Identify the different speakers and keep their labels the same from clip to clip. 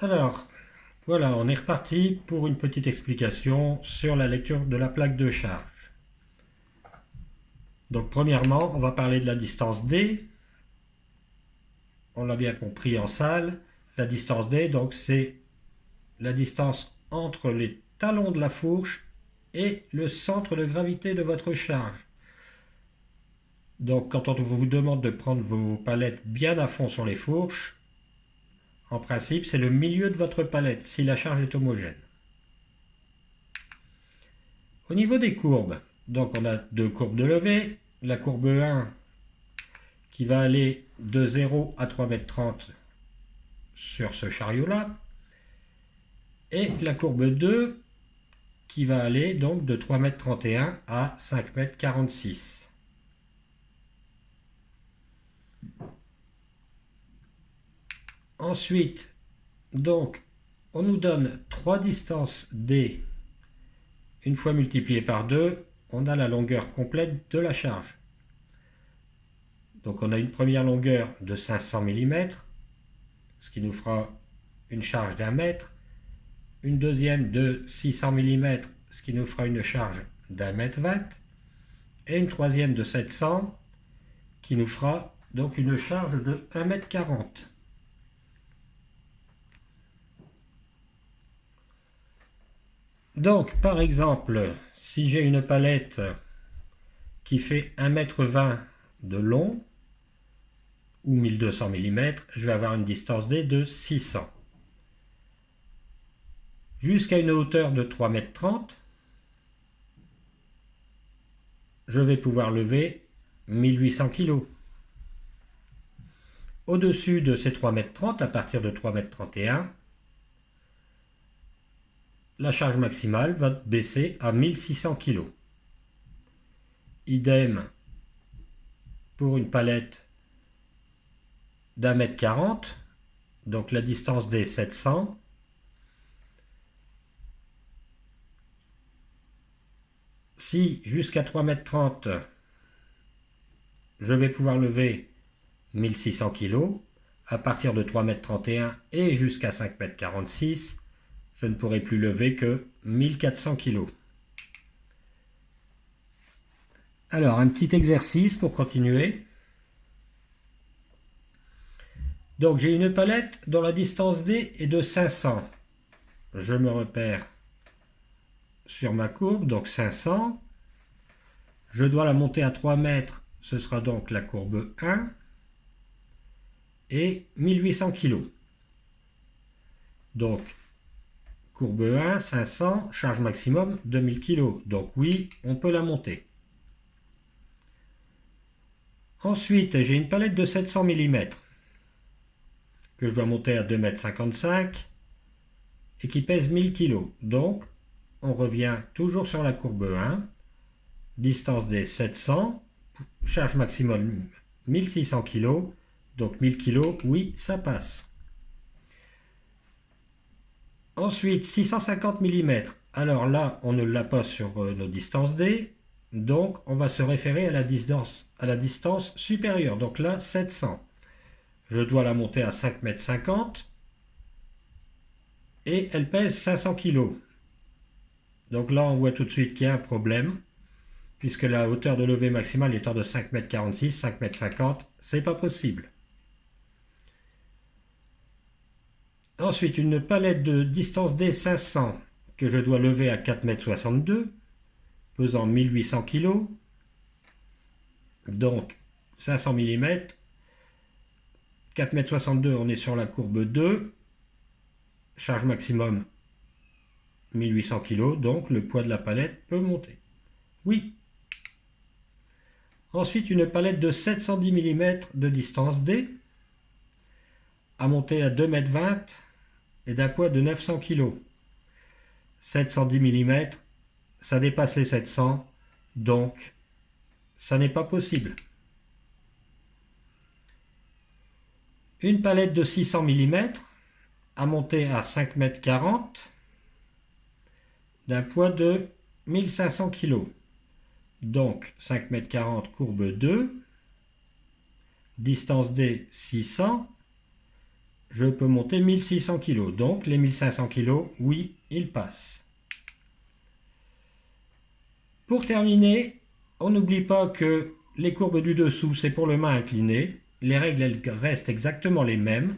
Speaker 1: Alors, voilà, on est reparti pour une petite explication sur la lecture de la plaque de charge. Donc, premièrement, on va parler de la distance D. On l'a bien compris en salle. La distance D, donc, c'est la distance entre les talons de la fourche et le centre de gravité de votre charge. Donc, quand on vous demande de prendre vos palettes bien à fond sur les fourches, en principe, c'est le milieu de votre palette si la charge est homogène. Au niveau des courbes, donc on a deux courbes de levée. La courbe 1 qui va aller de 0 à 3,30 m sur ce chariot-là. Et la courbe 2 qui va aller donc de 3,31 m à 5,46 m. Ensuite, donc, on nous donne trois distances D. Une fois multiplié par 2, on a la longueur complète de la charge. Donc on a une première longueur de 500 mm, ce qui nous fera une charge d'1 mètre. Une deuxième de 600 mm, ce qui nous fera une charge d'1 mètre 20. Et une troisième de 700, qui nous fera donc une charge de 1 mètre 40. Donc, par exemple, si j'ai une palette qui fait 1 mètre 20 de long, ou 1200 mm, je vais avoir une distance D de 600. Jusqu'à une hauteur de 3,30 m, je vais pouvoir lever 1800 kg. Au-dessus de ces 3,30 m, à partir de 3,31 m, la charge maximale va baisser à 1600 kg. Idem pour une palette d'1 mètre 40, donc la distance des 700. Si jusqu'à 3,30 m, je vais pouvoir lever 1600 kg, à partir de 3,31 m et jusqu'à 5,46 m, je ne pourrai plus lever que 1400 kg. Alors, un petit exercice pour continuer. Donc, j'ai une palette dont la distance D est de 500. Je me repère sur ma courbe, donc 500. Je dois la monter à 3 mètres, ce sera donc la courbe 1. Et 1800 kg. Donc, courbe 1, 500, charge maximum 2000 kg. Donc oui, on peut la monter. Ensuite, j'ai une palette de 700 mm que je dois monter à 2,55 m et qui pèse 1000 kg. Donc, on revient toujours sur la courbe 1, distance des 700, charge maximum 1600 kg. Donc 1000 kg, oui, ça passe. Ensuite, 650 mm. Alors là, on ne l'a pas sur nos distances D. Donc, on va se référer à la distance supérieure. Donc là, 700. Je dois la monter à 5,50 m. Et elle pèse 500 kg. Donc là, on voit tout de suite qu'il y a un problème. Puisque la hauteur de levée maximale étant de 5,46 m, 5,50 m, c'est pas possible. Ensuite, une palette de distance D 500 que je dois lever à 4,62 m, pesant 1800 kg. Donc, 500 mm. 4,62 m, on est sur la courbe 2. Charge maximum 1800 kg. Donc, le poids de la palette peut monter. Oui. Ensuite, une palette de 710 mm de distance D à monter à 2,20 m et d'un poids de 900 kg. 710 mm, ça dépasse les 700, donc ça n'est pas possible. Une palette de 600 mm à monter à 5,40 m d'un poids de 1500 kg. Donc 5,40 m courbe 2, distance D 600, je peux monter 1600 kg. Donc les 1500 kg, oui, ils passent. Pour terminer, on n'oublie pas que les courbes du dessous, c'est pour le mât incliné. Les règles, elles restent exactement les mêmes.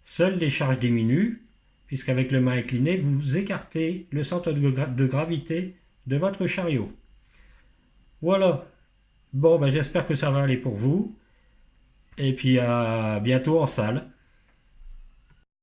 Speaker 1: Seules les charges diminuent, puisqu'avec le mât incliné, vous écartez le centre de gravité de votre chariot. Voilà. Bon, ben, j'espère que ça va aller pour vous. Et puis à bientôt en salle.